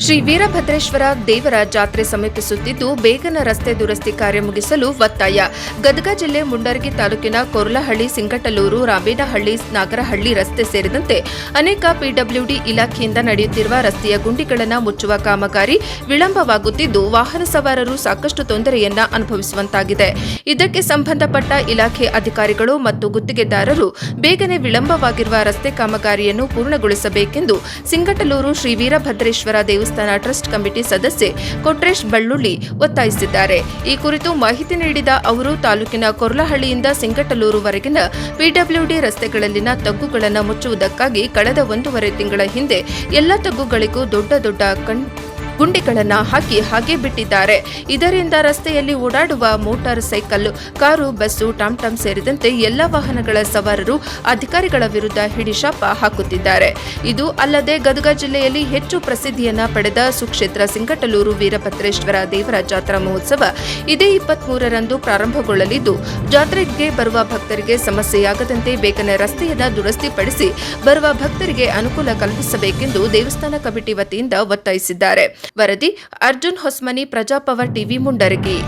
ಶ್ರೀ ವೀರಭದ್ರೇಶ್ವರ ದೇವರ ಜಾತ್ರೆ ಸಮೀಪಿಸುತ್ತಿದ್ದು ಬೇಗನೆ ರಸ್ತೆ ದುರಸ್ತಿ ಕಾರ್ಯ ಮುಗಿಸಲು ಒತ್ತಾಯ. ಗದಗ ಜಿಲ್ಲೆ ಮುಂಡರಗಿ ತಾಲೂಕಿನ ಕೊರ್ಲಹಳ್ಳಿ, ಸಿಂಗಟಲೂರು, ರಾಬೇನಹಳ್ಳಿ, ನಾಗರಹಳ್ಳಿ ರಸ್ತೆ ಸೇರಿದಂತೆ ಅನೇಕ ಪಿಡಬ್ಲ್ಯೂಡಿ ಇಲಾಖೆಯಿಂದ ನಡೆಯುತ್ತಿರುವ ರಸ್ತೆಯ ಗುಂಡಿಗಳನ್ನು ಮುಚ್ಚುವ ಕಾಮಗಾರಿ ವಿಳಂಬವಾಗುತ್ತಿದ್ದು ವಾಹನ ಸವಾರರು ಸಾಕಷ್ಟು ತೊಂದರೆಯನ್ನ ಅನುಭವಿಸುವಂತಾಗಿದೆ. ಇದಕ್ಕೆ ಸಂಬಂಧಪಟ್ಟ ಇಲಾಖೆ ಅಧಿಕಾರಿಗಳು ಮತ್ತು ಗುತ್ತಿಗೆದಾರರು ಬೇಗನೆ ವಿಳಂಬವಾಗಿರುವ ರಸ್ತೆ ಕಾಮಗಾರಿಯನ್ನು ಪೂರ್ಣಗೊಳಿಸಬೇಕೆಂದು ಸಿಂಗಟಲೂರು ಶ್ರೀ ವೀರಭದ್ರೇಶ್ವರ ದೇವಸ್ಥಾನ ಟ್ರಸ್ಟ್ ಕಮಿಟಿ ಸದಸ್ಯೆ ಕೊಟ್ರೇಶ್ ಬಳ್ಳುಳ್ಳಿ ಒತ್ತಾಯಿಸಿದ್ದಾರೆ. ಈ ಕುರಿತು ಮಾಹಿತಿ ನೀಡಿದ ಅವರು ತಾಲೂಕಿನ ಕೊರ್ಲಹಳ್ಳಿಯಿಂದ ಸಿಂಗಟಲೂರುವರೆಗಿನ ಪಿಡಬ್ಲ್ಯೂಡಿ ರಸ್ತೆಗಳಲ್ಲಿನ ತಗ್ಗುಗಳನ್ನು ಮುಚ್ಚುವುದಕ್ಕಾಗಿ ಕಳೆದ 1.5 ತಿಂಗಳ ಹಿಂದೆ ಎಲ್ಲ ತಗ್ಗುಗಳಿಗೂ ದೊಡ್ಡ ಗುಂಡಿಗಳನ್ನು ಹಾಕಿ ಹಾಗೆ ಬಿಟ್ಟಿದ್ದಾರೆ. ಇದರಿಂದ ರಸ್ತೆಯಲ್ಲಿ ಓಡಾಡುವ ಮೋಟಾರ್ ಸೈಕಲ್, ಕಾರು, ಬಸ್ಸು, ಟಾಮ್ಟಾಮ್ ಸೇರಿದಂತೆ ಎಲ್ಲ ವಾಹನಗಳ ಸವಾರರು ಅಧಿಕಾರಿಗಳ ವಿರುದ್ಧ ಹಿಡಿಶಾಪ ಹಾಕುತ್ತಿದ್ದಾರೆ. ಇದು ಅಲ್ಲದೆ ಗದಗ ಜಿಲ್ಲೆಯಲ್ಲಿ ಹೆಚ್ಚು ಪ್ರಸಿದ್ಧಿಯನ್ನ ಪಡೆದ ಸುಕ್ಷೇತ್ರ ಸಿಂಗಟಲೂರು ವೀರಭದ್ರೇಶ್ವರ ದೇವರ ಜಾತ್ರಾ ಮಹೋತ್ಸವ ಇದೇ 23ರಂದು ಪ್ರಾರಂಭಗೊಳ್ಳಲಿದ್ದು ಜಾತ್ರೆಗೆ ಬರುವ ಭಕ್ತರಿಗೆ ಸಮಸ್ಯೆಯಾಗದಂತೆ ಬೇಗನೆ ರಸ್ತೆಯನ್ನು ದುರಸ್ತಿಪಡಿಸಿ ಬರುವ ಭಕ್ತರಿಗೆ ಅನುಕೂಲ ಕಲ್ಪಿಸಬೇಕೆಂದು ದೇವಸ್ಥಾನ ಕಮಿಟಿ ವತಿಯಿಂದ ಒತ್ತಾಯಿಸಿದ್ದಾರೆ. ವರದಿ ಅರ್ಜುನ್ ಹೊಸ್ಮನಿ, ಪ್ರಜಾಪವರ್ ಟಿವಿ, ಮುಂಡರಗಿ.